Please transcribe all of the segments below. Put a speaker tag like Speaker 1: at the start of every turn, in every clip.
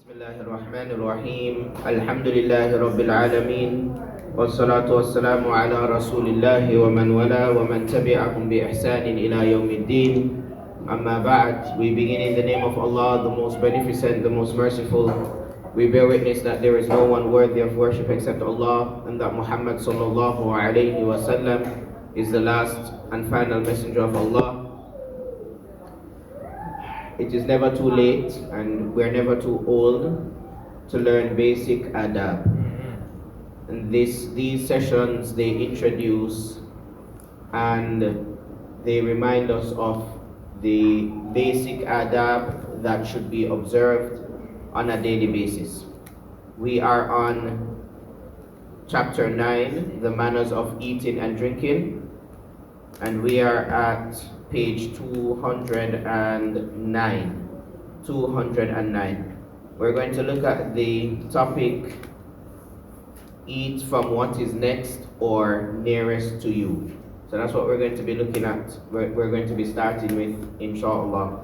Speaker 1: بسم الله الرحمن الرحيم الحمد لله رب العالمين والصلاة والسلام على رسول الله ومن والاه ومن تبعهم بإحسان إلى يوم الدين أما بعد. We begin in the name of Allah, the most beneficent, the most merciful. We bear witness that there is no one worthy of worship except Allah, and that Muhammad sallallahu alayhi wa sallam is the last and final messenger of Allah. It is never too late and we're never too old to learn basic adab. And these sessions, they introduce and they remind us of the basic adab that should be observed on a daily basis. We are on chapter 9, the manners of eating and drinking, and we are at page 209. We're going to look at the topic, eat from what is next or nearest to you. So that's what we're going to be looking at. We're going to be starting with, inshallah.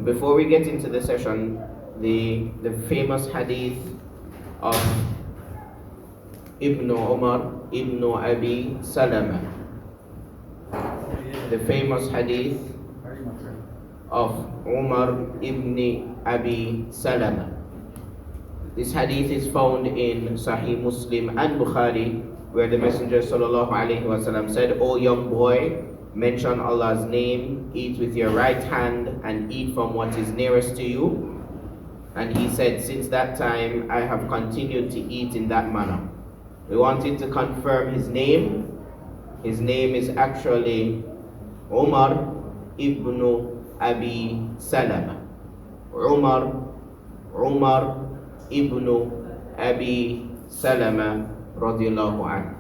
Speaker 1: Before we get into the session, the famous hadith of Ibn Umar Ibn Abi Salama. The famous hadith of Umar ibn Abi Salama. This hadith is found in Sahih Muslim and Bukhari, where the Messenger sallallahu alaihi wasallam said, "O young boy, mention Allah's name, eat with your right hand, and eat from what is nearest to you." And he said, "Since that time, I have continued to eat in that manner." We wanted to confirm his name. His name is actually Umar ibn Abi Salama. Umar ibn Abi Salama radiallahu anhu.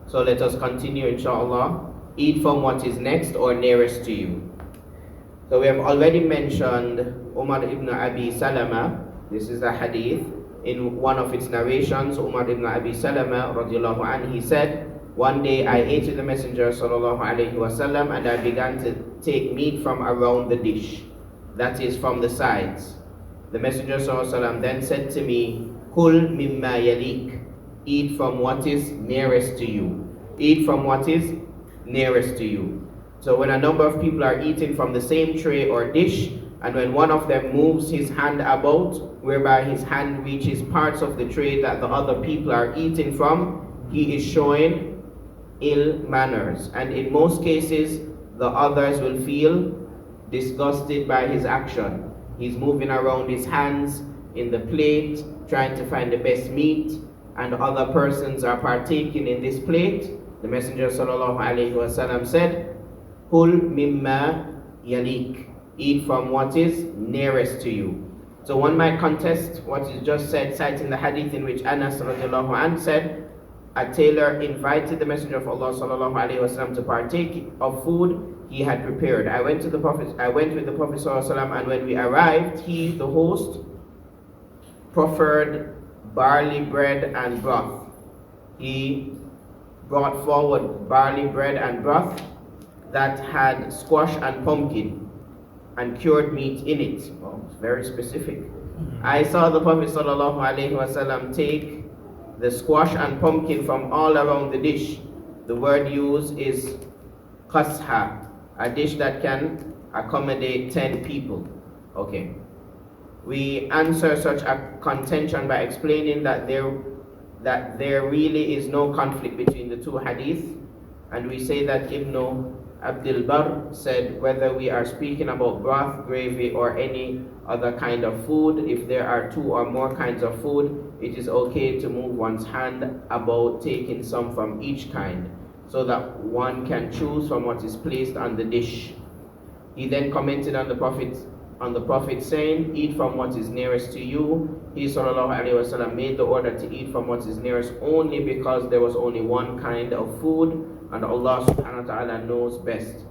Speaker 1: So let us continue, inshallah. Eat from what is next or nearest to you. So we have already mentioned Umar ibn Abi Salama. This is the hadith. In one of its narrations, Umar ibn Abi Salama radiallahu anhu, he said, "One day I ate with the Messenger sallallahu alaihi wasallam, and I began to take meat from around the dish, that is from the sides. The Messenger sallallahu alaihi wasallam then said to me, Kul mimma yalik, eat from what is nearest to you. Eat from what is nearest to you." So when a number of people are eating from the same tray or dish, and when one of them moves his hand about, whereby his hand reaches parts of the tray that the other people are eating from, he is showing ill manners. And in most cases, the others will feel disgusted by his action. He's moving around his hands in the plate, trying to find the best meat, and other persons are partaking in this plate. The Messenger sallallahu alaihi wasallam said, "Kul mimma yalik, eat from what is nearest to you." So one might contest what is just said, citing the hadith in which Anas radiallahu anhu said, a tailor invited the Messenger of Allah sallallahu alaihi wasallam to partake of food he had prepared. I went with the Prophet sallallahu alaihi wasallam, and when we arrived, he, the host, proffered barley bread and broth. He brought forward barley bread and broth that had squash and pumpkin and cured meat in it. Well, it's very specific. I saw the Prophet sallallahu alaihi wasallam take the squash and pumpkin from all around the dish. The word used is qasha, a dish that can accommodate 10 people. Okay. We answer such a contention by explaining that there really is no conflict between the two hadith, and we say that Ibn Abdul Barr said, whether we are speaking about broth, gravy, or any other kind of food, if there are two or more kinds of food, it is okay to move one's hand about, taking some from each kind, so that one can choose from what is placed on the dish. He then commented on the Prophet saying, "Eat from what is nearest to you." He sallallahu alaihi wasallam made the order to eat from what is nearest only because there was only one kind of food, and Allah subhanahu wa ta'ala knows best.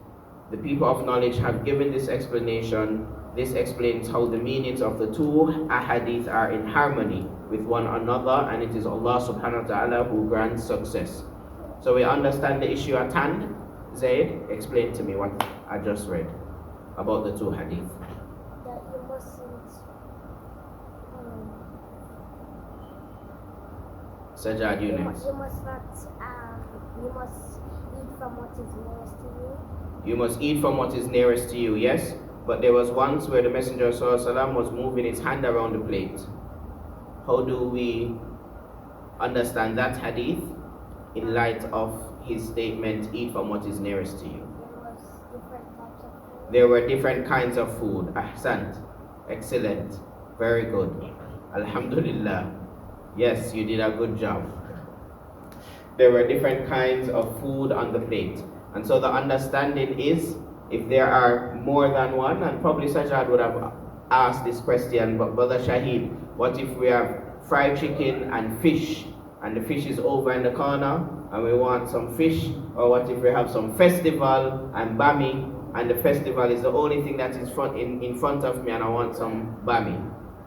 Speaker 1: The people of knowledge have given this explanation. This explains how the meanings of the two ahadith are in harmony with one another, and it is Allah subhanahu wa ta'ala who grants success. So we understand the issue at hand. Zaid, explain to me what I just read about the two hadith.
Speaker 2: That
Speaker 1: Sajad, you
Speaker 2: You
Speaker 1: next.
Speaker 2: must not. You must eat from what is nearest to you.
Speaker 1: You must eat from what is nearest to you, yes? But there was once where the Messenger ﷺ was moving his hand around the plate. How do we understand that hadith in light of his statement, eat from what is nearest to you?
Speaker 2: There
Speaker 1: There
Speaker 2: was different types of food.
Speaker 1: were different kinds of food. Ahsant. Excellent. Very good. Alhamdulillah. Yes, you did a good job. There were different kinds of food on the plate. And so the understanding is, if there are more than one, and probably Sajad would have asked this question, but Brother Shaheed, what if we have fried chicken and fish, and the fish is over in the corner, and we want some fish? Or what if we have some festival and bami, and the festival is the only thing that is in front of me, and I want some bami?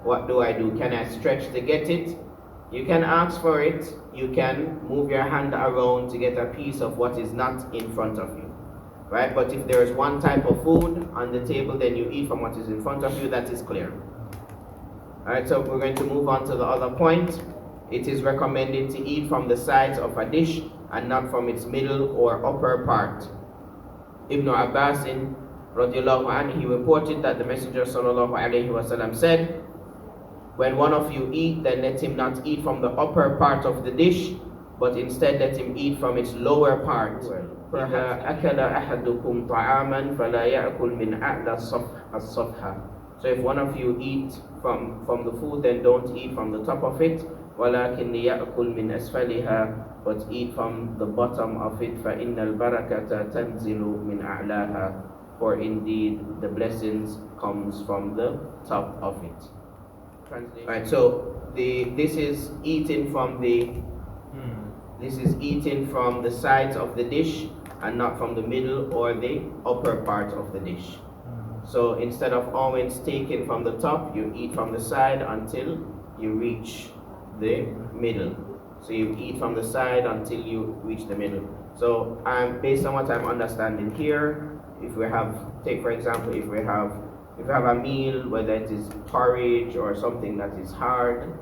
Speaker 1: What do? Can I stretch to get it? You can ask for it. You can move your hand around to get a piece of what is not in front of you. Right? But if there is one type of food on the table, then you eat from what is in front of you. That is clear. Alright, so we're going to move on to the other point. It is recommended to eat from the sides of a dish and not from its middle or upper part. Ibn Abbas radiallahu anhu, he reported that the Messenger sallallahu alayhi wasallam said, when one of you eat, then let him not eat from the upper part of the dish, but instead let him eat from its lower part. إِذَا أَكَلَ أَحَدُكُمْ طَعَامًا فَلَا يَأْكُلْ مِنْ أَعْلَى الصَّفْحَةِ. So if one of you eat from the food, then don't eat from the top of it. وَلَكِنْ يَأْكُلْ مِنْ أَسْفَلِهَا, but eat from the bottom of it. فَإِنَّ الْبَرَكَةَ تَنْزِلُ مِنْ أَعْلَاهَا. For indeed the blessings comes from the top of it. Right, so this is eating from the sides of the dish and not from the middle or the upper part of the dish. So instead of always taking from the top, you eat from the side until you reach the middle. So you eat from the side until you reach the middle. So based on what I'm understanding here, if we have, take for example, if we have a meal, whether it is porridge or something that is hard,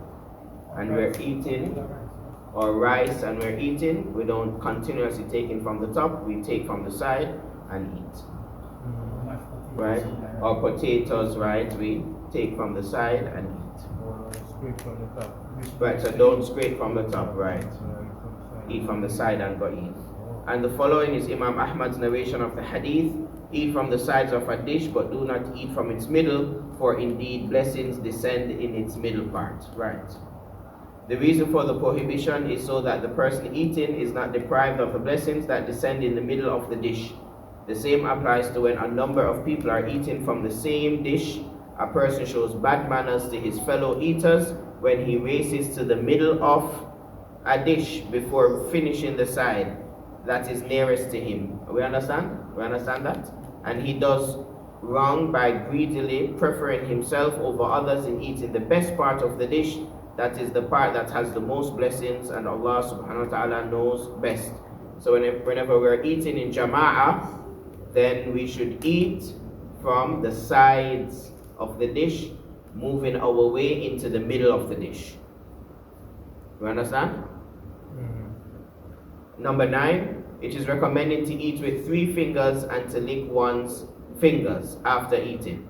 Speaker 1: and we're eating, or rice and we're eating, we don't continuously take it from the top, we take from the side and eat. Right? Or potatoes, right? We take from the side and eat.
Speaker 3: Or scrape from the top.
Speaker 1: Right, so don't scrape from the top, right? Eat from the side and go eat. And the following is Imam Ahmad's narration of the hadith. Eat from the sides of a dish, but do not eat from its middle, for indeed blessings descend in its middle part. Right. The reason for the prohibition is so that the person eating is not deprived of the blessings that descend in the middle of the dish. The same applies to when a number of people are eating from the same dish. A person shows bad manners to his fellow eaters when he races to the middle of a dish before finishing the side that is nearest to him. We understand? We understand that? And he does wrong by greedily preferring himself over others in eating the best part of the dish. That is the part that has the most blessings, and Allah subhanahu wa ta'ala knows best. So whenever we're eating in jama'ah, then we should eat from the sides of the dish, moving our way into the middle of the dish. You understand? Number 9, it is recommended to eat with 3 fingers and to lick one's fingers after eating.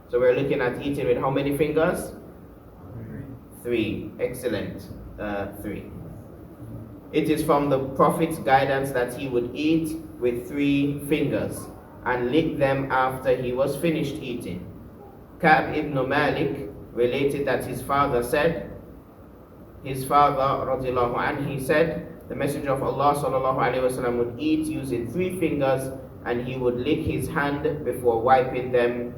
Speaker 1: So we're looking at eating with how many fingers? 3. Excellent. 3. It is from the Prophet's guidance that he would eat with 3 fingers and lick them after he was finished eating. Ka'b ibn Malik related that his father, radiallahu anhu, he said, the Messenger of Allah sallallahu alaihi wasallam would eat using 3 fingers and he would lick his hand before wiping them.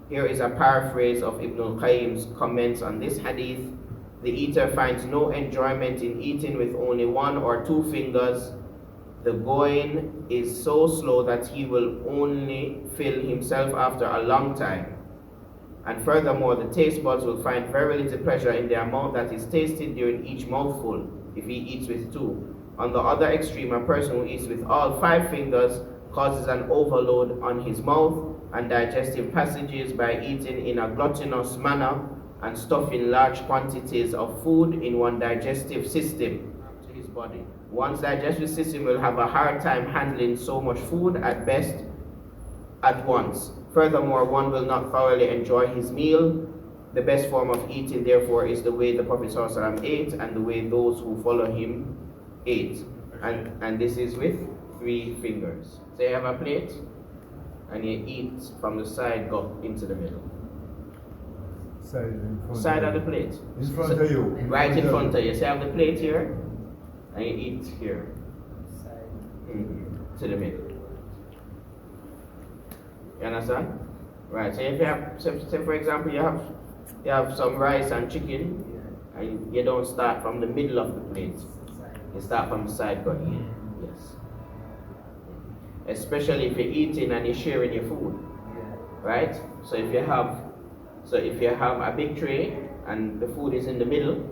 Speaker 1: Here is a paraphrase of Ibn al-Qayyim's comments on this hadith. The eater finds no enjoyment in eating with only 1 or 2 fingers. The going is so slow that he will only fill himself after a long time. And furthermore, the taste buds will find very little pleasure in the amount that is tasted during each mouthful if he eats with 2. On the other extreme, a person who eats with all 5 fingers causes an overload on his mouth and digestive passages by eating in a gluttonous manner and stuffing large quantities of food in one digestive system to his body. One's digestive system will have a hard time handling so much food at best at once. Furthermore, one will not thoroughly enjoy his meal. The best form of eating, therefore, is the way the Prophet ﷺ ate and the way those who follow him ate. And this is with 3 fingers. So you have a plate and you eat from the side, go into the middle. Side of the plate.
Speaker 3: In front of you.
Speaker 1: Right in front of you. So you have the plate here and you eat here. To the middle. You understand? Right. So if you have, say for example, you have some rice and chicken, and you don't start from the middle of the plate. You start from the side, go in. Yes. Especially if you're eating and you're sharing your food. Right? So if you have a big tray and the food is in the middle,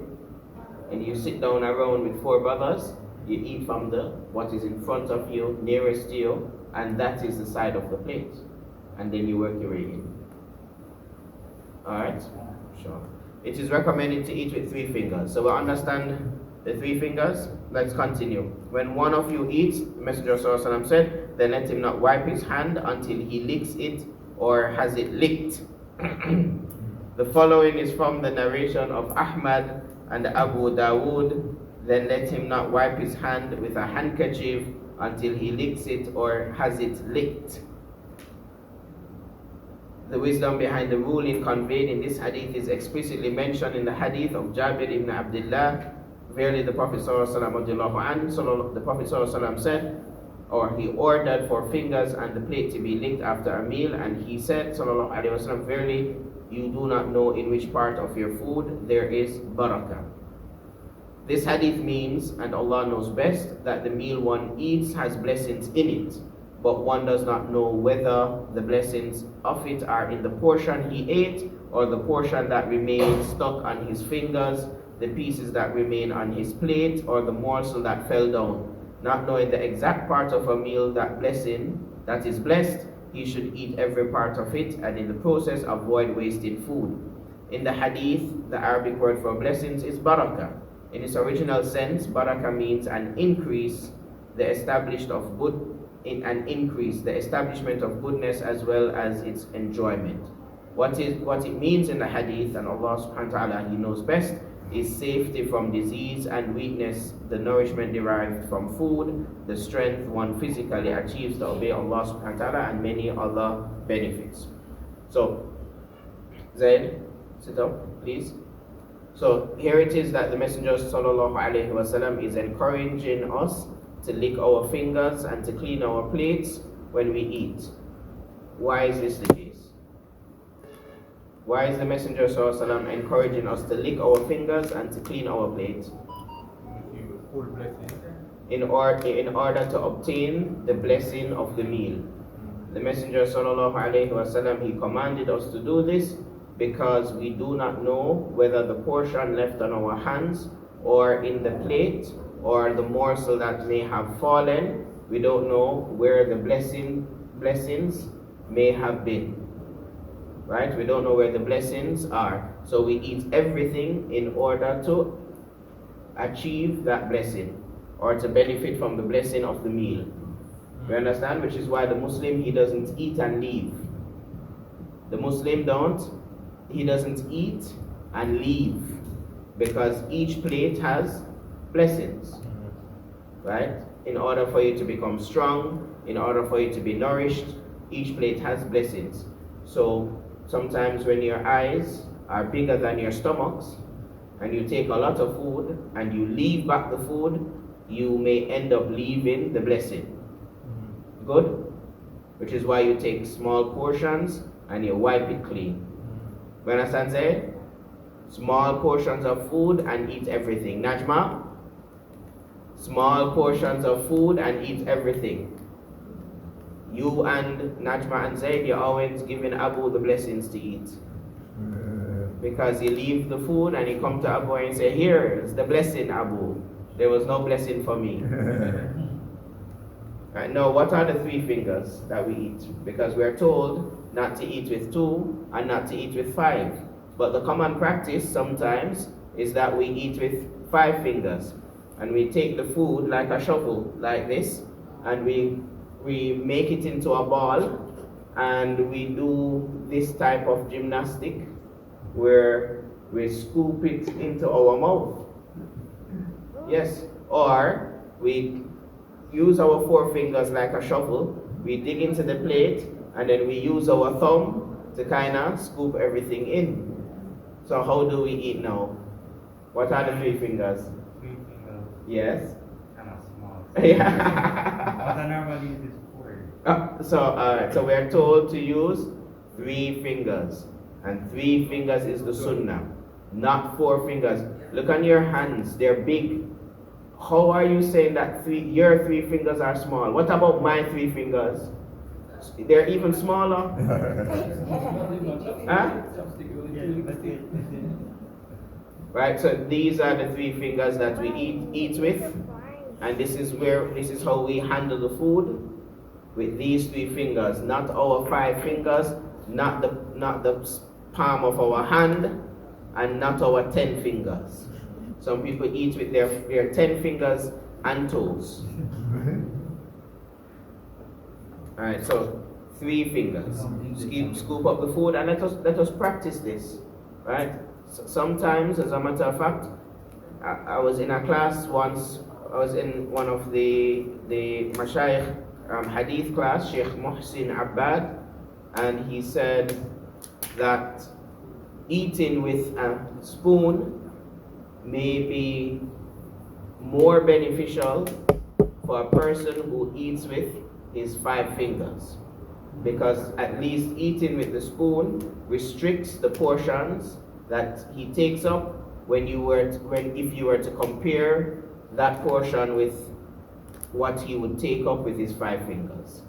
Speaker 1: and you sit down around with 4 brothers, you eat from what is in front of you, nearest to you, and that is the side of the plate. And then you work your way in. Alright? Sure. It is recommended to eat with 3 fingers. So we understand the 3 fingers. Let's continue. When one of you eats, the Messenger of Allah said, then let him not wipe his hand until he licks it or has it licked. The following is from the narration of Ahmad and Abu Dawood. Then let him not wipe his hand with a handkerchief until he licks it or has it licked. The wisdom behind the ruling conveyed in this hadith is explicitly mentioned in the hadith of Jabir ibn Abdullah. Verily the Prophet ﷺ said, or he ordered for fingers and the plate to be licked after a meal, and he said, ﷺ, verily you do not know in which part of your food there is barakah. This hadith means, and Allah knows best, that the meal one eats has blessings in it, but one does not know whether the blessings of it are in the portion he ate or the portion that remains stuck on his fingers, the pieces that remain on his plate, or the morsel that fell down. Not knowing the exact part of a meal that is blessed, he should eat every part of it and in the process avoid wasting food. In the hadith, the Arabic word for blessings is barakah. In its original sense, barakah means an increase, the establishment of goodness as well as its enjoyment. What it means in the hadith, and Allah subhanahu wa ta'ala, He knows best, is safety from disease and weakness, the nourishment derived from food, the strength one physically achieves to obey Allah subhanahu wa ta'ala, and many other benefits. So, Zaid, sit up, please. So here it is that the Messenger sallallahu alaihi wasallam is encouraging us to lick our fingers and to clean our plates when we eat. Why is this the case? Why is the Messenger sallallahu alaihi wasallam encouraging us to lick our fingers and to clean our plates? In order to obtain the blessing of the meal. The Messenger sallallahu alaihi wasallam, he commanded us to do this because we do not know whether the portion left on our hands or in the plate or the morsel that may have fallen, we don't know where the blessings may have been. Right? We don't know where the blessings are. So we eat everything in order to achieve that blessing or to benefit from the blessing of the meal. You understand? Which is why the Muslim, he doesn't eat and leave. The Muslim he doesn't eat and leave, because each plate has blessings, right? In order for you to become strong, in order for you to be nourished, each plate has blessings. So sometimes when your eyes are bigger than your stomachs and you take a lot of food and you leave back the food, you may end up leaving the blessing. Good? Which is why you take small portions and you wipe it clean. You understand, say? Small portions of food and eat everything. Najma? Small portions of food and eat everything. You and Najma and Zayd, you're always giving Abu the blessings to eat. Because you leave the food and you come to Abu and say, here is the blessing, Abu. There was no blessing for me. Right, now, what are the three fingers that we eat? Because we are told not to eat with two and not to eat with five. But the common practice sometimes is that we eat with five fingers. And we take the food like a shovel, like this, and we make it into a ball, and we do this type of gymnastic where we scoop it into our mouth. Yes, or we use our four fingers like a shovel, we dig into the plate, and then we use our thumb to kind of scoop everything in. So how do we eat now? What are the three fingers?
Speaker 3: Three fingers.
Speaker 1: Yes?
Speaker 3: Kind of small.
Speaker 1: Yeah.
Speaker 3: What I normally use is four.
Speaker 1: So we are told to use three fingers. And three fingers is the sunnah, not four fingers. Look on your hands, they're big. How are you saying that your three fingers are small? What about my three fingers? They're even smaller. Huh? Right, so these are the three fingers that we eat with, and this is how we handle the food, with these three fingers, not our five fingers, not the palm of our hand, and not our 10 fingers. Some people eat with their 10 fingers and toes. Alright, so three fingers. Scoop up the food, and let us practice this. Right? Sometimes, as a matter of fact, I was in a class once. I was in one of the Mashayikh Hadith class, Sheikh Muhsin Abbad, and he said that eating with a spoon may be more beneficial for a person who eats with his five fingers, because at least eating with the spoon restricts the portions that he takes up if you were to compare that portion with what he would take up with his five fingers.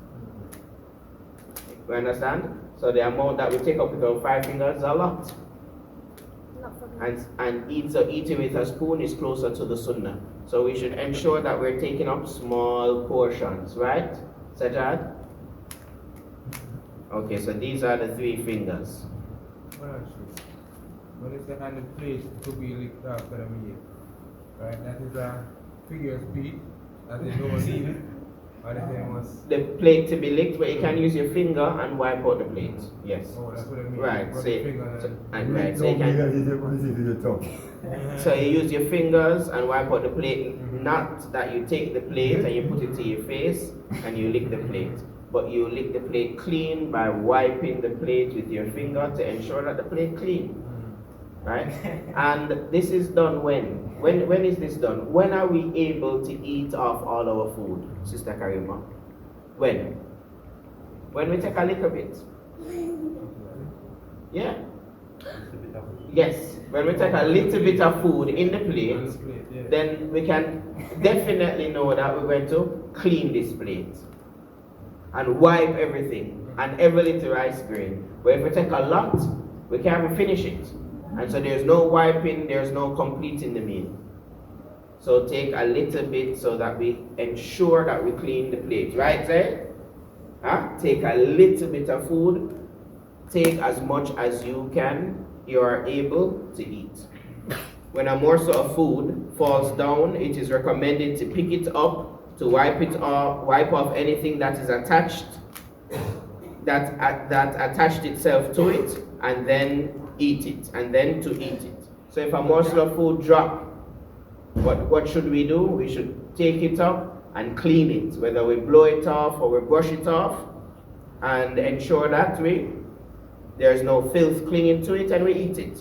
Speaker 1: You understand? So the amount that we take up with our five fingers is a lot. And eating with a spoon is closer to the sunnah. So we should ensure that we're taking up small portions, right? Sajad? Okay, so these are the three fingers.
Speaker 4: When it's on the plate to be licked after the meal, right? That is a figure of speech, as they don't leave it. Or the famous.
Speaker 1: The plate to be licked, but you can use your finger and wipe out the plate. Yes.
Speaker 4: Oh, that's what I mean.
Speaker 1: Right. So you can. So you use your fingers and wipe out the plate. Not that you take the plate and you put it to your face and you lick the plate, but you lick the plate clean by wiping the plate with your finger to ensure that the plate clean. Right? And this is done when? When is this done? When are we able to eat off all our food, Sister Karima? When? When we take a little bit. Yeah? Yes. When we take a little bit of food in the plate, then we can definitely know that we're going to clean this plate and wipe everything and every little rice grain. But if we take a lot, we can't even finish it. And so there's no wiping, there's no completing the meal. So take a little bit so that we ensure that we clean the plate. Right, Zed? Huh? Take a little bit of food. Take as much as you are able to eat. When a morsel of food falls down, it is recommended to pick it up, to wipe off anything that is attached, that attached itself to it, and then eat it, and then to eat it. So if a morsel of food drop, what should we do? We should take it up and clean it, whether we blow it off or we brush it off, and ensure that there's no filth clinging to it, and we eat it.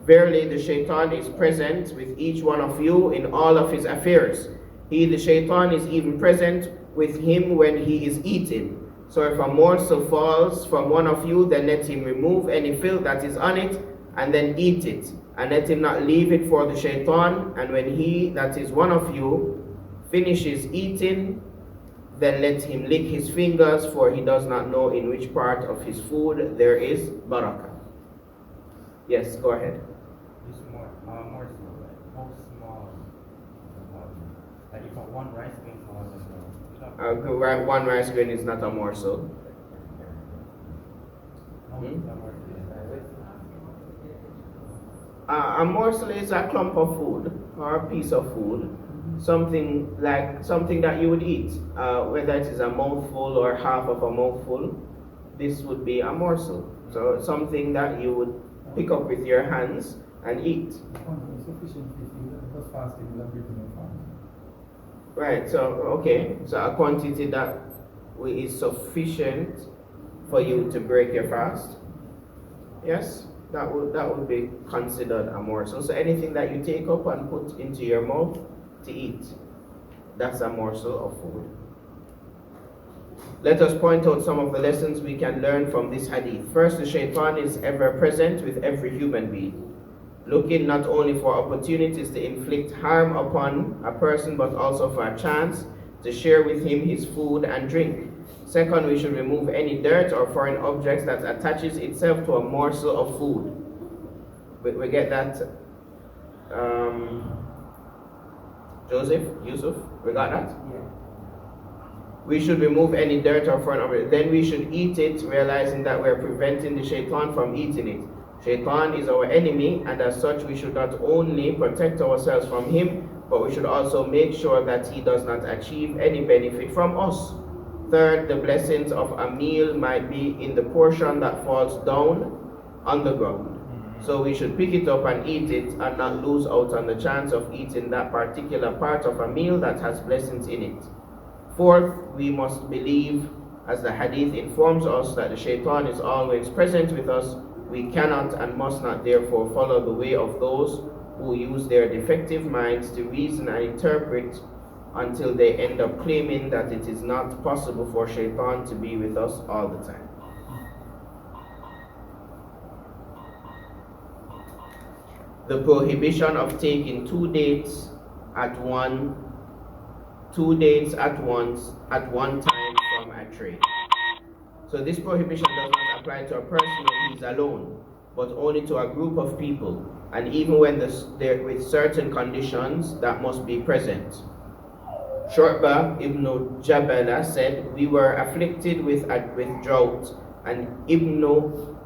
Speaker 1: Verily the shaitan is present with each one of you in all of his affairs. He, the shaitan, is even present with him when he is eating. So if a morsel falls from one of you, then let him remove any filth that is on it, and then eat it. And let him not leave it for the shaitan. And when he, that is one of you, finishes eating, then let him lick his fingers, for he does not know in which part of his food there is barakah. Yes, go ahead.
Speaker 3: It's more small, like how small. Like if one rice grain falls on the
Speaker 1: one rice grain is not a morsel. A morsel is a clump of food or a piece of food, something that you would eat, whether it is a mouthful or half of a mouthful. This would be a morsel. So something that you would pick up with your hands and eat. Right. So okay. So a quantity that is sufficient for you to break your fast. Yes. That would be considered a morsel. So anything that you take up and put into your mouth to eat, that's a morsel of food. Let us point out some of the lessons we can learn from this hadith. First, the shaitan is ever present with every human being, looking not only for opportunities to inflict harm upon a person, but also for a chance to share with him his food and drink. Second, we should remove any dirt or foreign objects that attaches itself to a morsel of food. We get that, Yusuf, we got that?
Speaker 3: Yeah.
Speaker 1: We should remove any dirt or foreign objects. Then we should eat it, realizing that we are preventing the shaitan from eating it. Shaitan is our enemy, and as such we should not only protect ourselves from him, but we should also make sure that he does not achieve any benefit from us. Third, the blessings of a meal might be in the portion that falls down on the ground. So we should pick it up and eat it and not lose out on the chance of eating that particular part of a meal that has blessings in it. Fourth, we must believe, as the hadith informs us, that the shaitan is always present with us. We cannot and must not therefore follow the way of those who use their defective minds to reason and interpret until they end up claiming that it is not possible for shaitan to be with us all the time. The prohibition of taking two dates at once at one time from a tray. So this prohibition does not apply to a person when he is alone, but only to a group of people, and even when there with certain conditions that must be present. Shu'bah ibn Jabala said, we were afflicted with drought, and Ibn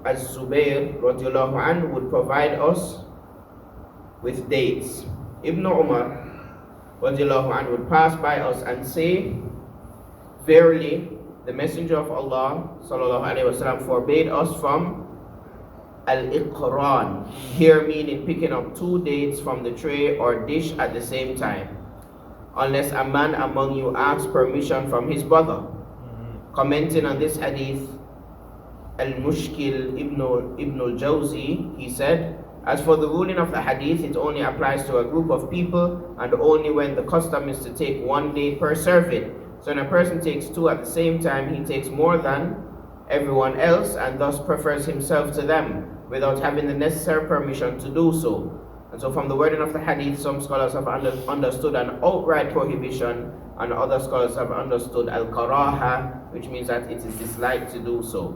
Speaker 1: az-Zubayr radiallahu anhu would provide us with dates. Ibn Umar radiallahu anhu would pass by us and say, verily, the Messenger of Allah sallallahu alaihi wasallam forbade us from al-iqran, here meaning picking up two dates from the tray or dish at the same time, unless a man among you asks permission from his brother. Commenting on this hadith, Al-Mushkil Ibn al-Jawzi, he said, as for the ruling of the hadith, it only applies to a group of people and only when the custom is to take one day per serving. So when a person takes two at the same time, he takes more than everyone else and thus prefers himself to them without having the necessary permission to do so. And so from the wording of the hadith, some scholars have understood an outright prohibition, and other scholars have understood al-karaha, which means that it is disliked to do so.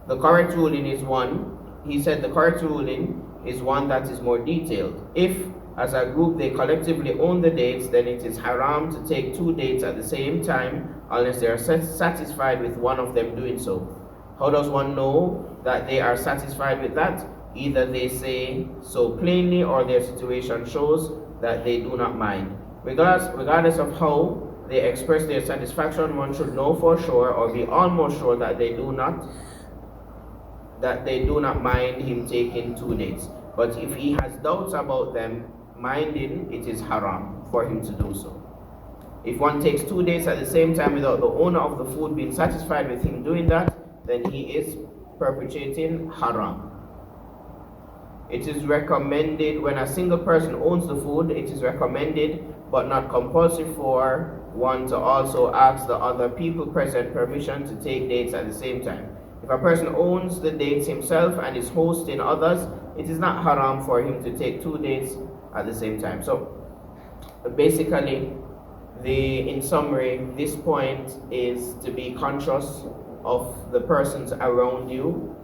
Speaker 1: The correct ruling is the correct ruling is one that is more detailed. If, as a group, they collectively own the dates, then it is haram to take two dates at the same time unless they are satisfied with one of them doing so. How does one know that they are satisfied with that? Either they say so plainly or their situation shows that they do not mind. Regardless of how they express their satisfaction, one should know for sure or be almost sure that they do not mind him taking 2 days. But if he has doubts about them minding, it is haram for him to do so. If one takes 2 days at the same time without the owner of the food being satisfied with him doing that, then he is perpetrating haram. It is recommended when a single person owns the food, it is recommended but not compulsory for one to also ask the other people present permission to take dates at the same time. If a person owns the dates himself and is hosting others, it is not haram for him to take 2 dates at the same time. So basically, in summary, this point is to be conscious of the persons around you,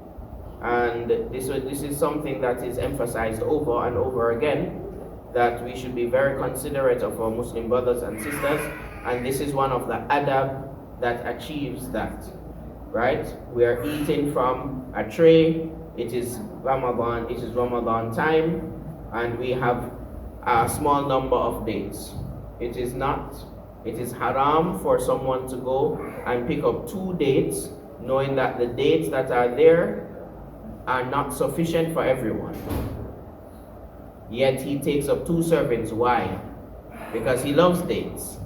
Speaker 1: and this is something that is emphasized over and over again, that we should be very considerate of our Muslim brothers and sisters, and this is one of the adab that achieves that, right? We are eating from a tray. It is Ramadan time, and we have a small number of dates. It is haram for someone to go and pick up 2 dates, knowing that the dates that are there are not sufficient for everyone. Yet he takes up 2 servings. Why? Because he loves dates.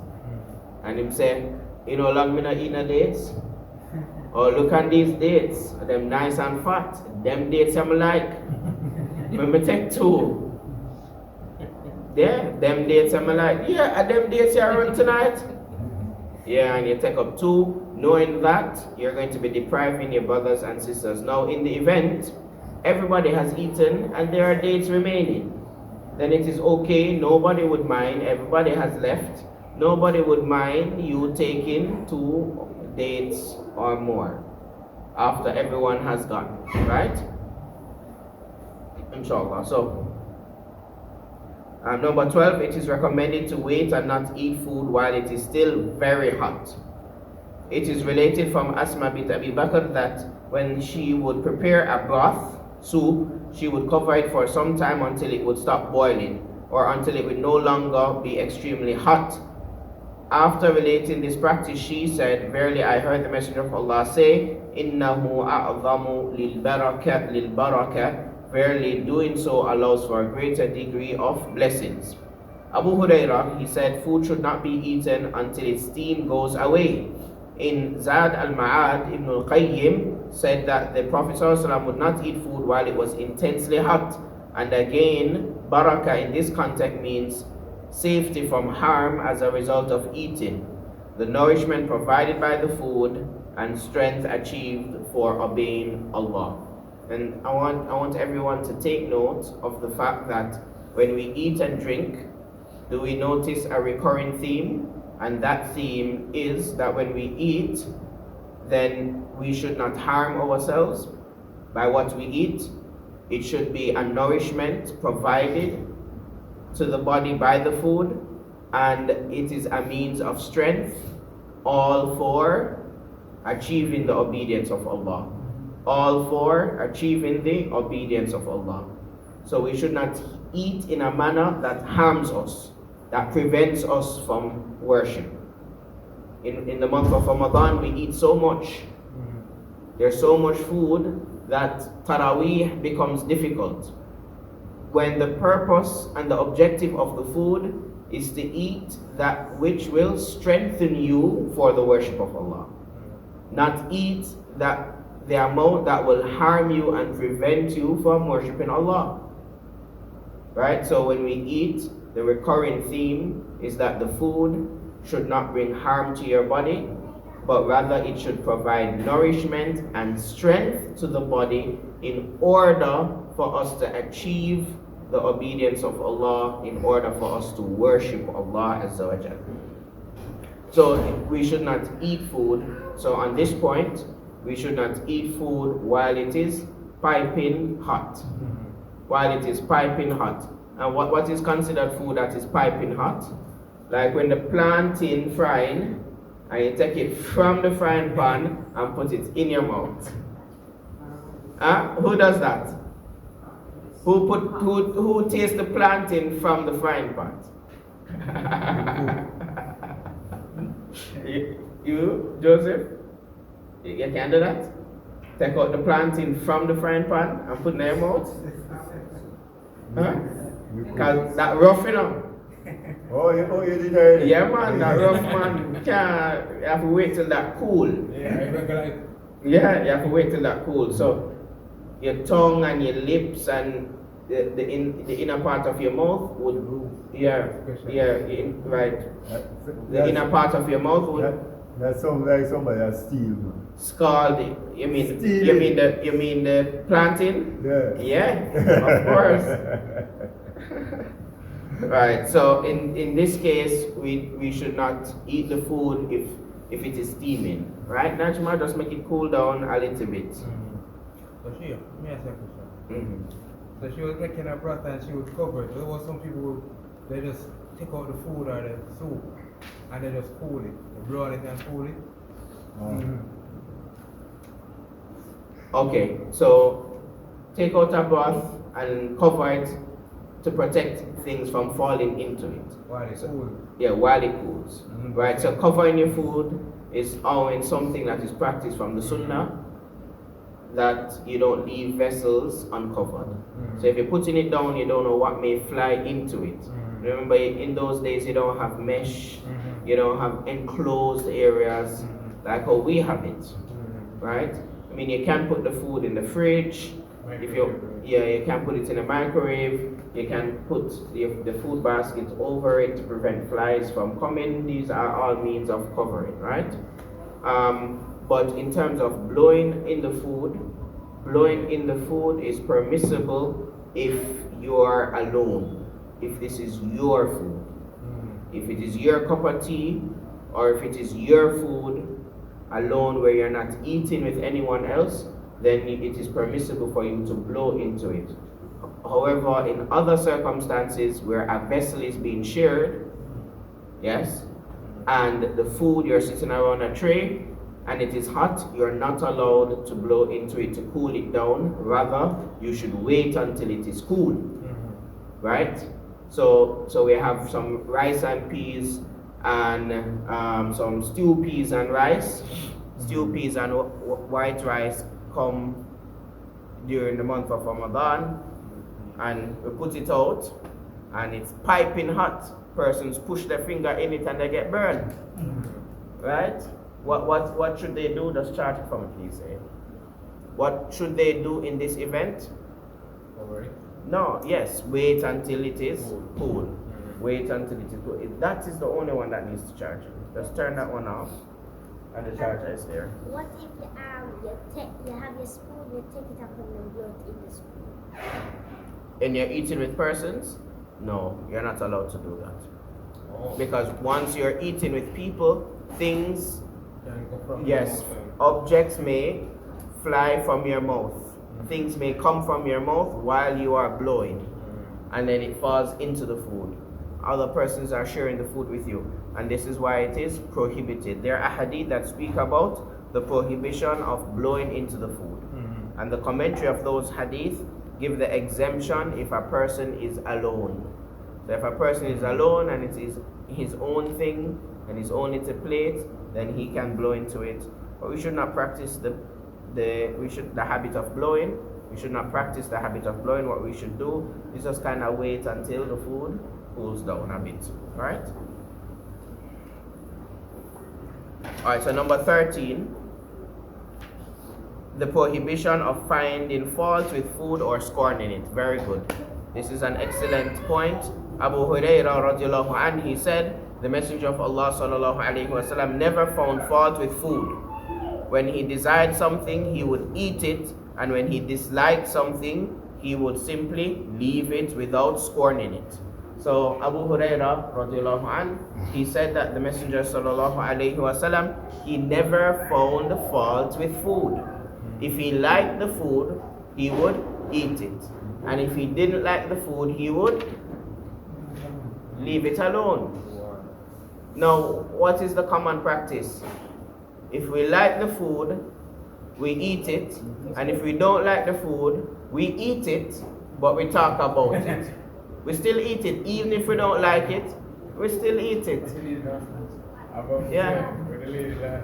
Speaker 1: And him say, you know, long me not eat no dates. Oh, look at these dates. Them nice and fat. Them dates I'm like. Me take 2. Yeah, them dates I'm like. Yeah, are them dates you run tonight? Yeah, and you take up 2, knowing that you're going to be depriving your brothers and sisters. Now, in the event, everybody has eaten and there are dates remaining. Then it is okay, nobody would mind, everybody has left. Nobody would mind you taking 2 dates or more after everyone has gone, right? Inshallah. So, number 12, it is recommended to wait and not eat food while it is still very hot. It is related from Asma bint Abi Bakr that when she would prepare a broth, soup, she would cover it for some time until it would stop boiling, or until it would no longer be extremely hot. After relating this practice, she said, "Verily I heard the Messenger of Allah say, Innahu a'zamu lil baraka. Verily doing so allows for a greater degree of blessings." Abu Hurairah, he said, food should not be eaten until its steam goes away. In Zad al-Ma'ad, Ibn al-Qayyim said that the Prophet ﷺ would not eat food while it was intensely hot. And again, barakah in this context means safety from harm as a result of eating, the nourishment provided by the food, and strength achieved for obeying Allah. And I want everyone to take note of the fact that when we eat and drink, do we notice a recurring theme? And that theme is that when we eat, then we should not harm ourselves by what we eat. It should be a nourishment provided to the body by the food, and it is a means of strength, all for achieving the obedience of Allah. All for achieving the obedience of Allah. So we should not eat in a manner that harms us, that prevents us from worship. In the month of Ramadan, we eat so much. There's so much food that Taraweeh becomes difficult, when the purpose and the objective of the food is to eat that which will strengthen you for the worship of Allah. Not eat the amount that will harm you and prevent you from worshiping Allah. Right? So when we eat, the recurring theme is that the food should not bring harm to your body, but rather it should provide nourishment and strength to the body in order for us to achieve the obedience of Allah, in order for us to worship Allah Azza wa Jal. So we should not eat food. So on this point, we should not eat food while it is piping hot. While it is piping hot. And what is considered food that is piping hot? Like when the plantain frying, and you take it from the frying pan and put it in your mouth. Who does that? Who tastes the plantain from the frying pan? you, Joseph? You can do that? Take out the plantain from the frying pan and put it in your mouth? Because that rough, you know.
Speaker 5: Oh, you did already?
Speaker 1: Yeah, man, that rough, man. You have to wait till that cool. Yeah, you have to wait till that cool. So your tongue and your lips and the inner part of your mouth would, right. The inner part of your mouth would.
Speaker 5: That sounds like somebody that steal.
Speaker 1: Scald. You mean the plantain?
Speaker 5: Yeah.
Speaker 1: Yeah, of course. Right. So in this case, we should not eat the food if it is steaming. Right? Najma, just make it cool down a little bit.
Speaker 4: So let me ask you a question.
Speaker 1: Mm-hmm.
Speaker 4: So she was making a broth and she would cover it. There was some people they just take out the food or the soup and they just cool it. They blow on it and cool it.
Speaker 1: Okay, so take out a broth and cover it to protect things from falling into it.
Speaker 4: While it's cool.
Speaker 1: Yeah, while it cools. Right, so covering your food is always something that is practiced from the Sunnah, that you don't leave vessels uncovered. So if you're putting it down, you don't know what may fly into it. Remember, in those days, you don't have mesh, you don't have enclosed areas like how we have it, right? I mean, you can put the food in the fridge. If you can put it in a microwave. You can put the food basket over it to prevent flies from coming. These are all means of covering, right? But in terms of blowing in the food is permissible if you are alone. If this is your food, if it is your cup of tea, or if it is your food alone where you're not eating with anyone else, then it is permissible for you to blow into it. However, in other circumstances where a vessel is being shared, yes, and the food, you're sitting around a tray and it is hot, you're not allowed to blow into it to cool it down. Rather, you should wait until it is cool, right? So we have some rice and peas and some stew peas and rice. Stew peas and white rice come during the month of Ramadan, and we put it out and it's piping hot. Persons push their finger in it and they get burned, right? What should they do? Just charge it for me, please. What should they do in this event? No, yes, wait until it is cool. Wait until it is cool. That is the only one that needs to charge. Just turn that one off, and the charger is there.
Speaker 2: What if you have your spoon, you take it up and then blow it in the spoon?
Speaker 1: And you're eating with persons? No, you're not allowed to do that. Because once you're eating with people, things, yes, objects may fly from your mouth. Things may come from your mouth while you are blowing, and then it falls into the food. Other persons are sharing the food with you, and this is why it is prohibited. There are hadith that speak about the prohibition of blowing into the food, and the commentary of those hadith give the exemption if a person is alone. So if a person is alone and it is his own thing and his own little plate, then he can blow into it. But we should not practice the habit of blowing. We should not practice the habit of blowing. What we should do is just kind of wait until the food cools down a bit, right? Alright, so number 13, the prohibition of finding fault with food or scorning it. Very good. This is an excellent point. Abu Hurairah radiallahu anhu, he said, the Messenger of Allah sallallahu alaihi wasallam never found fault with food. When he desired something, he would eat it, and when he disliked something, he would simply leave it without scorning it. So Abu Hurairah radiallahu anhu, he said that the Messenger sallallahu alaihi wasallam, he never found fault with food. If he liked the food, he would eat it, and if he didn't like the food, he would leave it alone. Now, what is the common practice? If we like the food, we eat it, and if we don't like the food, we eat it, but we talk about it. We still eat it, even if we don't like it, we still eat it. Yeah.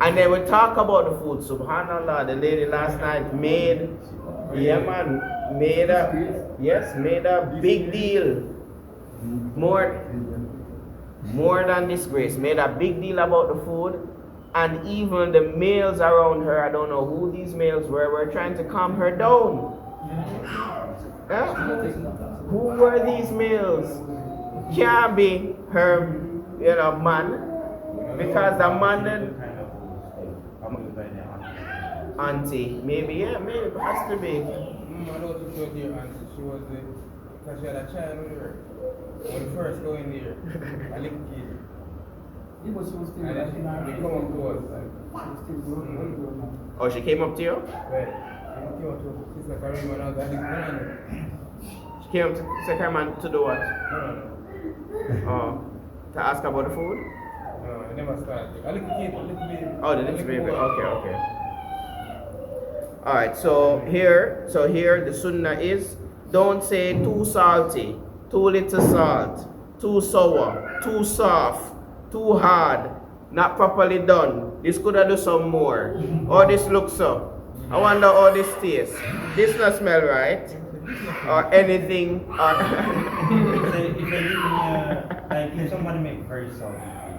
Speaker 1: And then we talk about the food. Subhanallah, the lady last night made a big deal. More than disgrace. Made a big deal about the food. And even the males around her, I don't know who these males were trying to calm her down. Yeah? Who were these males? Can't be her, man. Because the man, auntie, maybe, it has to be.
Speaker 4: My daughter told your auntie, because she had a child with her. When we first go in there, a little kid. And they come up to us.
Speaker 1: Oh, she came up to you?
Speaker 4: Well, she came up to Sister Karim and I was like,
Speaker 1: She came up to Sister Karim to do what?
Speaker 4: no.
Speaker 1: Oh, to ask about the food?
Speaker 4: No, I never started. A little kid, a little baby.
Speaker 1: Oh, the little baby.
Speaker 4: boy.
Speaker 1: Okay. Alright, so here the sunnah is don't say too salty, too little salt, too sour, too soft, too hard, not properly done. This could have done some more. Or this looks so. I wonder how this tastes. This not smell right. Or anything.
Speaker 3: If you're eating, like if somebody make very salty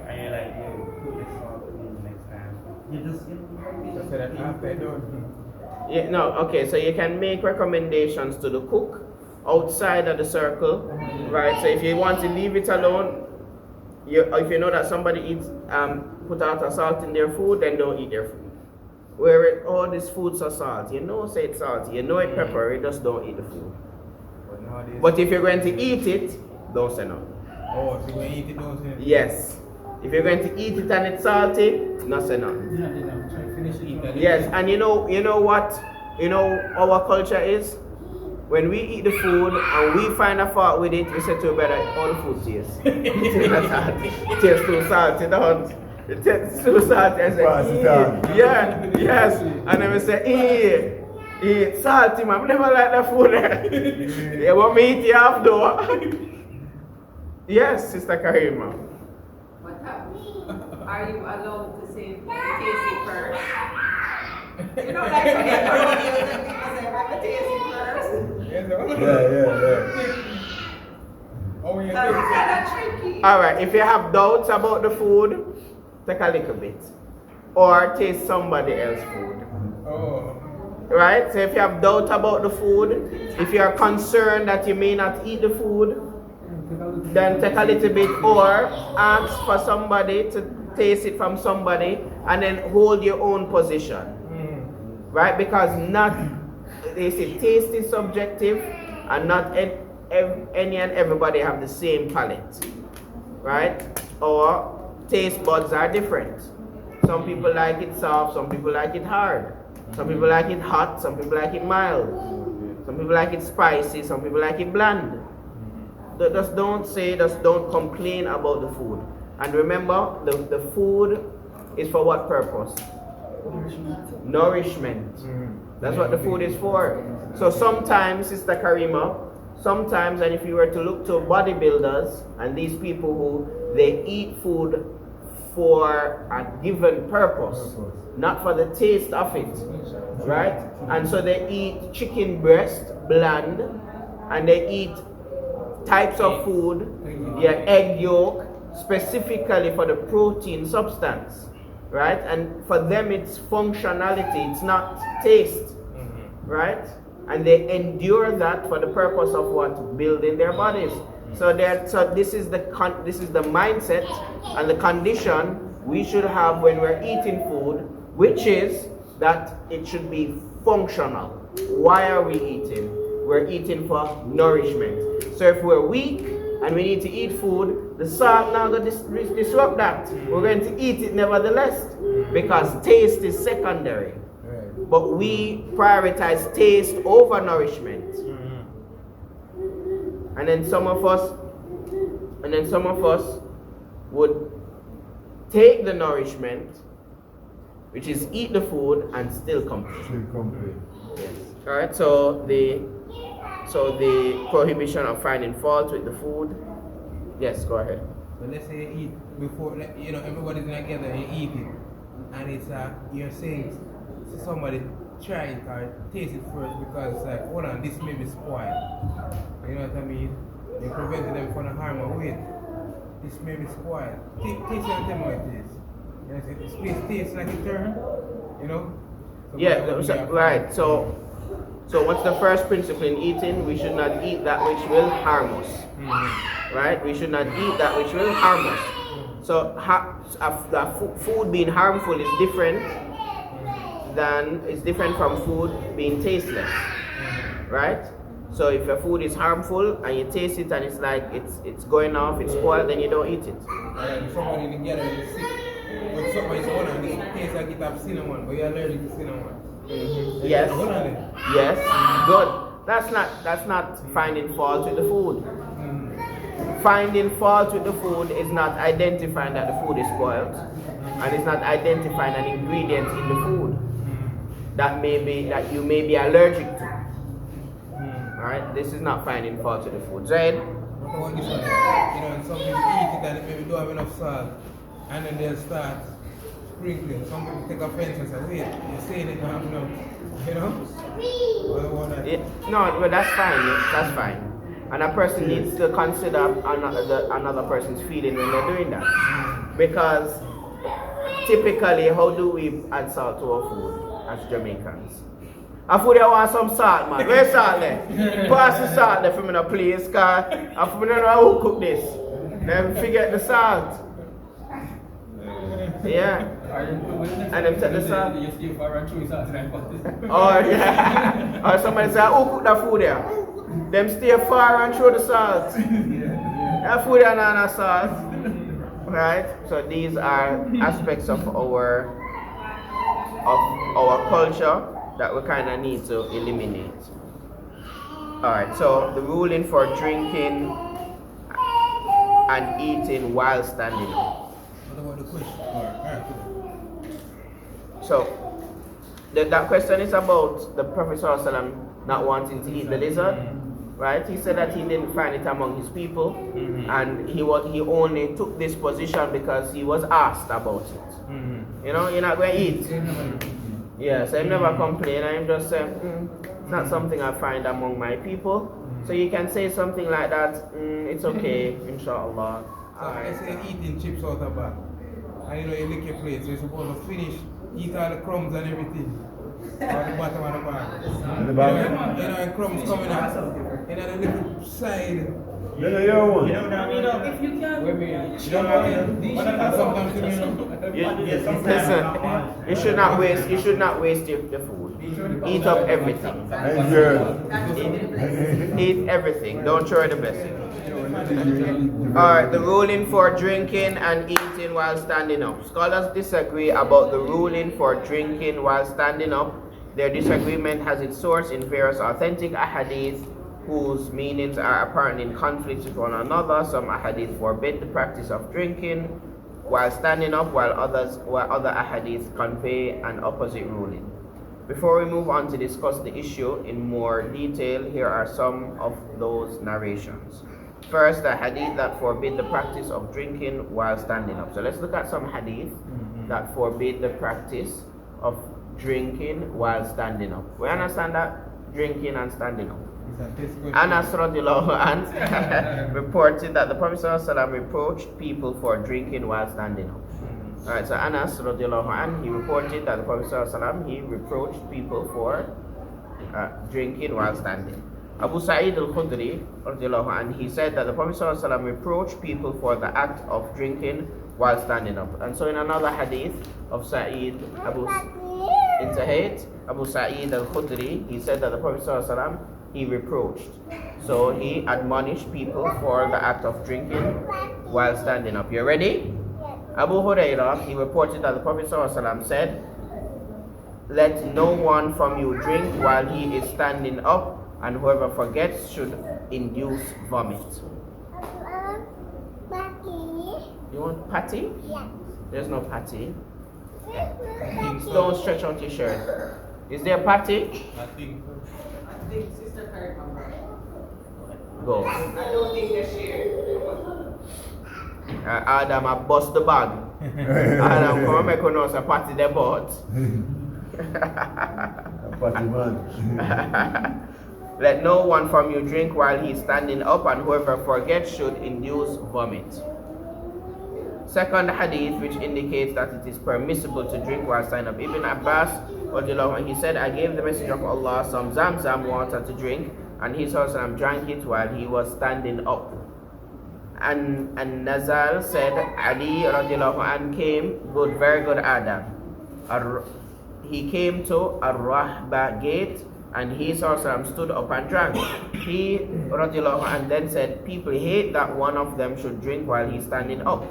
Speaker 3: and you're like, yo, put this salt in next time, you just
Speaker 4: Just say that after done.
Speaker 1: Yeah, no, okay, so you can make recommendations to the cook outside of the circle, right? So if you want to leave it alone, if you know that somebody eats put out a salt in their food, then don't eat their food. Where all these foods are salt, you know, say it's salty, you know it's peppery, just don't eat the food.
Speaker 4: But nowadays.
Speaker 1: But if you're going to eat it, don't say no.
Speaker 4: Oh, so when you eat it, don't say.
Speaker 1: Yes. If you're going to eat it and it's salty, not say no.
Speaker 4: Finish it.
Speaker 1: Yes, and you know what? You know our culture is? When we eat the food and we find a fault with it, we say to our brother, all the food tastes. It tastes too salty, don't. It tastes too salty. I say, yeah, yes. And then we say, salty man, I never like that food. You want me eat it half though? Yes, Sister Karima.
Speaker 6: Are you allowed to say taste it first? You know, like when you're colonials and people say, I'm going to taste it first.
Speaker 5: Yeah.
Speaker 4: Oh, yeah.
Speaker 6: That's kind of tricky.
Speaker 1: Alright, if you have doubts about the food, take a little bit. Or taste somebody else's food.
Speaker 4: Oh.
Speaker 1: Right? So if you have doubt about the food, if you are concerned that you may not eat the food, then take a little bit, or ask for somebody to taste it from somebody and then hold your own position. Right? Because they say taste is subjective and not any and everybody have the same palate. Right? Or taste buds are different. Some people like it soft, some people like it hard. Some people like it hot, some people like it mild. Some people like it spicy, some people like it bland. Just don't complain about the food. And remember, the food is for what purpose? Nourishment. That's what the food is for. So sometimes, Sister Karima, and if you were to look to bodybuilders and these people who they eat food for a given purpose, not for the taste of it, right? And so they eat chicken breast, bland, and they eat types of food, egg yolk, specifically for the protein substance, right? And for them it's functionality, it's not taste, right? And they endure that for the purpose of what? Building their bodies. So this is the mindset and the condition we should have when we're eating food, which is that it should be functional. Why are we eating? We're eating for nourishment. So if we're weak and we need to eat food, the salt now going to disrupt that. We're going to eat it nevertheless because taste is secondary. But we prioritize taste over nourishment. And then some of us would take the nourishment, which is eat the food and still complain. Yes. Alright, so the prohibition of finding fault with the food. Yes, go ahead.
Speaker 4: So let's say you eat before, everybody's together and you eat it, and it's you're saying to somebody try it or taste it first because it's like, hold on, this may be spoiled. You know what I mean? You're preventing them from the harm of weight. This may be spoiled. Taste it and tell me what it is. You know, this place tastes like a turn, you know? So
Speaker 1: right. So what's the first principle in eating? We should not eat that which will harm us. Right? We should not eat that which will harm us. So food being harmful is different from food being tasteless. Right? So if your food is harmful and you taste it and it's like it's going off, it's spoiled, then you don't eat it.
Speaker 4: Somebody together is sick. When somebody's on and it tastes like it have cinnamon, but you're allergic to cinnamon.
Speaker 1: Yes. Yes. Good. That's not finding fault with the food. finding fault with the food is not identifying that the food is spoiled, and it's not identifying an ingredient in the food that you may be allergic to. Alright, this is not finding fault with the food. Zaid?
Speaker 4: What about this one? You know, some people eat it and maybe don't have enough salt, and then they'll start sprinkling. Some people take offense and say, wait, you're saying it don't have enough, you know? What about that?
Speaker 1: Yeah, no, but that's fine. That's fine. And a person needs to consider another person's feeling when they're doing that. Because typically, how do we add salt to our food as Jamaicans? I food I want some salt, man. Where's salt there? Pass the salt there for me, please, because I don't know who cook this. Then forget the salt. Yeah. And then take the salt. Or yeah. Or somebody say, who cook that food there? Them stay far and throw the salt. That food there not salt. Right? So these are aspects of our culture that we kind of need to eliminate. Alright, so the ruling for drinking and eating while standing up.
Speaker 4: What about the question?
Speaker 1: So, that question is about the Prophet ﷺ not wanting to eat the lizard, right? He said that he didn't find it among his people, and he only took this position because he was asked about it. You know, you're not going to eat. Yeah, so I never complain. I'm just saying, it's not something I find among my people. So you can say something like that, it's okay, inshallah.
Speaker 4: So I say eating chips out of bag. And you know, you lick your plate, so you're supposed to finish, eat all the crumbs and everything. Or the bottom of the bag.
Speaker 5: The bag?
Speaker 4: You know, and crumbs coming out. You know, the little side.
Speaker 5: You know your one.
Speaker 3: If you can,
Speaker 1: Listen, you should not waste the food. Eat up everything. Eat everything. Don't throw the blessing. Alright, the ruling for drinking and eating while standing up. Scholars disagree about the ruling for drinking while standing up. Their disagreement has its source in various authentic ahadith whose meanings are apparently in conflict with one another. Some ahadith forbid the practice of drinking while standing up, while other ahadith convey an opposite ruling. Before we move on to discuss the issue in more detail, here are some of those narrations. First, the hadith that forbid the practice of drinking while standing up. So let's look at some hadith that forbid the practice of drinking while standing up. We understand that? Drinking and standing up. Anas radiallahu anhu reported that the Prophet ﷺ reproached people for drinking while standing up. Alright, so Anas radiallahu anhu, he reported that the Prophet ﷺ, he reproached people for drinking while standing. Abu Sa'id al-Khudri radiallahu anhu, he said that the Prophet ﷺ reproached people for the act of drinking while standing up. And so in another hadith of Abu Sa'id al-Khudri, he said that the Prophet ﷺ, he reproached. So he admonished people for the act of drinking while standing up. You ready? Abu Hurairah, he reported that the Prophet ﷺ said, "Let no one from you drink while he is standing up, and whoever forgets should induce vomit." You want patty?
Speaker 2: Yeah.
Speaker 1: There's no patty. Don't stretch out your shirt. Is there patty?
Speaker 4: I think
Speaker 6: Sister Karen,
Speaker 1: Go.
Speaker 6: I don't think they share.
Speaker 1: Adam, I bust the bag. Adam, come and make us a party the boat.
Speaker 5: Party man.
Speaker 1: Let no one from you drink while he is standing up, and whoever forgets should induce vomit. Second hadith, which indicates that it is permissible to drink while standing up. Ibn Abbas, he said, "I gave the Messenger of Allah some Zamzam water to drink, and he drank it while he was standing up." And Nazal said, Ali radiallahu anh came, very good Adam. He came to Ar-Rahba gate, and he stood up and drank. He radiallahu anh then said, "People hate that one of them should drink while he's standing up.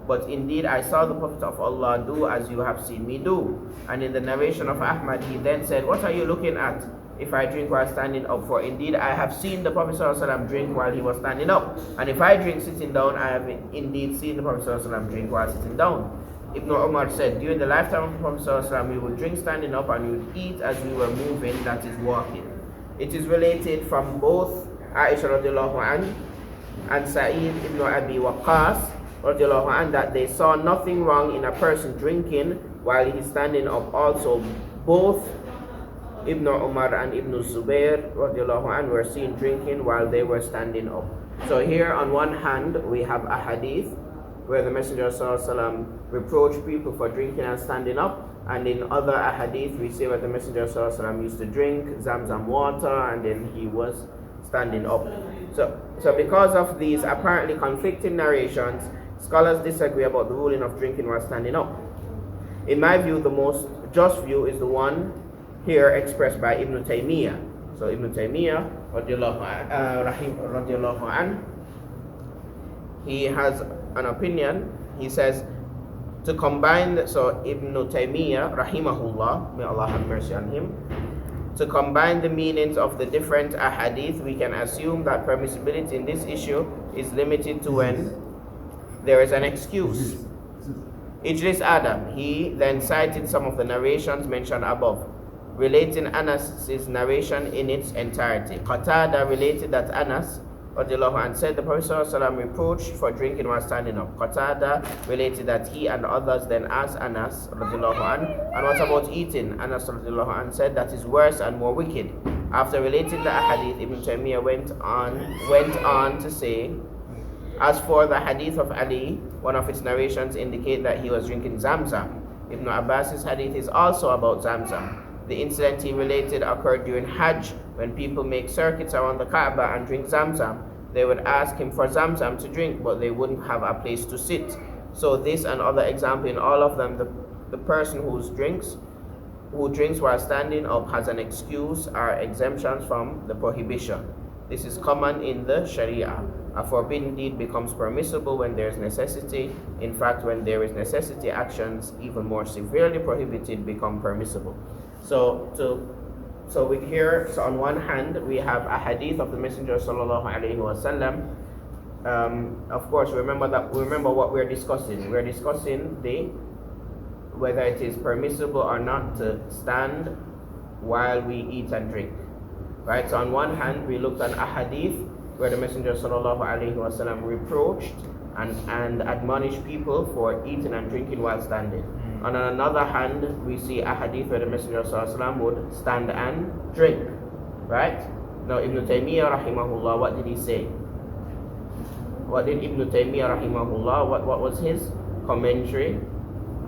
Speaker 1: But indeed I saw the Prophet of Allah do as you have seen me do." And in the narration of Ahmad, he then said, "What are you looking at?" if I drink while standing up, for indeed I have seen the Prophet ﷺ drink while he was standing up. And if I drink sitting down, I have indeed seen the Prophet ﷺ drink while sitting down. Ibn Umar said, during the lifetime of the Prophet ﷺ, we would drink standing up and we would eat as we were moving, that is walking. It is related from both Aisha radiallahu anha and Sa'id ibn Abi Waqqas radiallahu anha that they saw nothing wrong in a person drinking while he's standing up. Also, both Ibn Umar and Ibn Zubair radiallahu anhu were seen drinking while they were standing up. So here on one hand we have a hadith where the Messenger of Allah reproached people for drinking and standing up, and in other ahadith we see where the Messenger of Allah used to drink Zamzam water and then he was standing up. So because of these apparently conflicting narrations, scholars disagree about the ruling of drinking while standing up. In my view, the most just view is the one here expressed by Ibn Taymiyyah. So Ibn Taymiyyah radiallahu anhu, he has an opinion. He says to combine, so Ibn Taymiyyah rahimahullah, may Allah have mercy on him, to combine the meanings of the different ahadith, we can assume that permissibility in this issue is limited to when there is an excuse. Idris Adam, he then cited some of the narrations mentioned above, relating Anas's narration in its entirety. Qatada related that Anas and said the Prophet ﷺ reproached for drinking while standing up. Qatada related that he and others then asked Anas and what about eating? Anas said that is worse and more wicked. After relating the hadith, Ibn Taymiyyah went on to say, as for the hadith of Ali, one of its narrations indicate that he was drinking Zamzam. Ibn Abbas's hadith is also about Zamzam. The incident he related occurred during Hajj, when people make circuits around the Kaaba and drink Zamzam. They would ask him for Zamzam to drink, but they wouldn't have a place to sit. So this and other example, in all of them, the person who drinks while standing up has an excuse or exemptions from the prohibition. This is common in the Sharia. A forbidden deed becomes permissible when there is necessity. In fact, when there is necessity, actions even more severely prohibited become permissible. So on one hand we have a hadith of the Messenger sallallahu alaihi wasallam. Of course, remember what we're discussing. We're discussing whether it is permissible or not to stand while we eat and drink. Right. So on one hand, we looked at a hadith where the Messenger sallallahu alaihi wasallam reproached and admonished people for eating and drinking while standing. On another hand, we see a hadith where the Messenger ﷺ would stand and drink. Right? Now Ibn Taymiyyah rahimahullah, what did he say? What did Ibn Taymiyyah rahimahullah, what was his commentary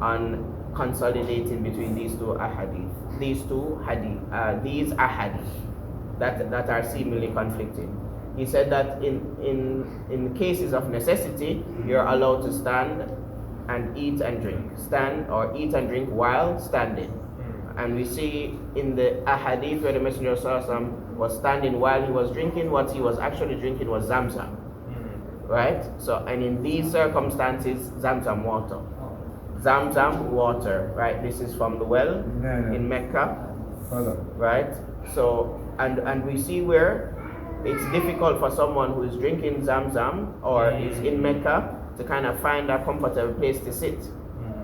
Speaker 1: on consolidating between these ahadith that are seemingly conflicting? He said that in cases of necessity, you're allowed to stand and eat and drink. Stand or eat and drink while standing. And we see in the ahadith where the Messenger of Allah was standing while he was drinking, what he was actually drinking was Zamzam. Right? So, and in these circumstances, Zamzam water. Zamzam water, right? This is from the well in Mecca. Right? So, and we see where it's difficult for someone who is drinking Zamzam or is in Mecca to kind of find a comfortable place to sit,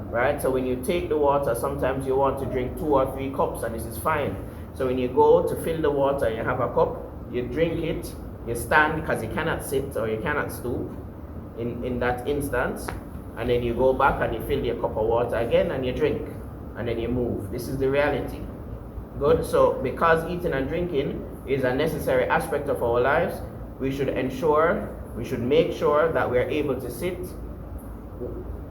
Speaker 1: right? So when you take the water, sometimes you want to drink 2 or 3 cups, and this is fine. So when you go to fill the water, you have a cup, you drink it, you stand because you cannot sit or you cannot stoop in that instance, and then you go back and you fill your cup of water again and you drink, and then you move. This is the reality. Good. So because eating and drinking is a necessary aspect of our lives, we should make sure that we are able to sit,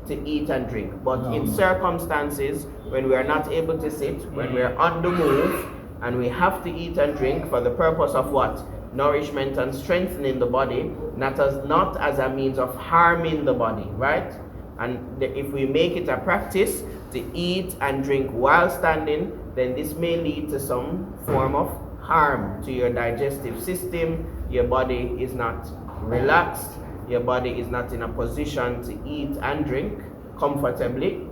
Speaker 1: to eat and drink. But in circumstances when we are not able to sit, when we are on the move, and we have to eat and drink for the purpose of what? Nourishment and strengthening the body, not as a means of harming the body, right? And if we make it a practice to eat and drink while standing, then this may lead to some form of harm to your digestive system. Your body is not relaxed, your body is not in a position to eat and drink comfortably,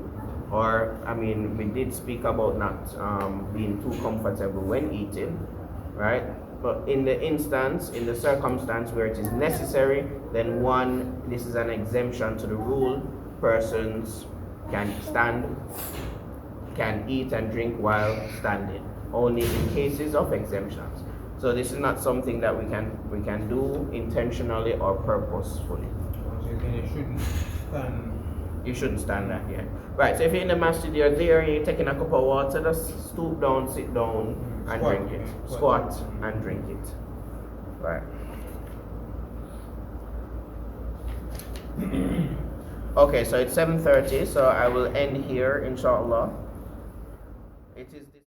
Speaker 1: or we did speak about not being too comfortable when eating, right? But in the circumstance where it is necessary, then this is an exemption to the rule. Persons can stand, can eat and drink while standing, only in cases of exemptions. So this is not something that we can do intentionally or purposefully.
Speaker 4: You shouldn't stand.
Speaker 1: You shouldn't stand that, yeah. Right, so if you're in the masjid, you're there, you're taking a cup of water, just stoop down, sit down, and
Speaker 4: Squat,
Speaker 1: drink it.
Speaker 4: yeah,
Speaker 1: Squat
Speaker 4: squat.
Speaker 1: and drink it. Right. Okay, so it's 7:30, so I will end here, inshallah. It is this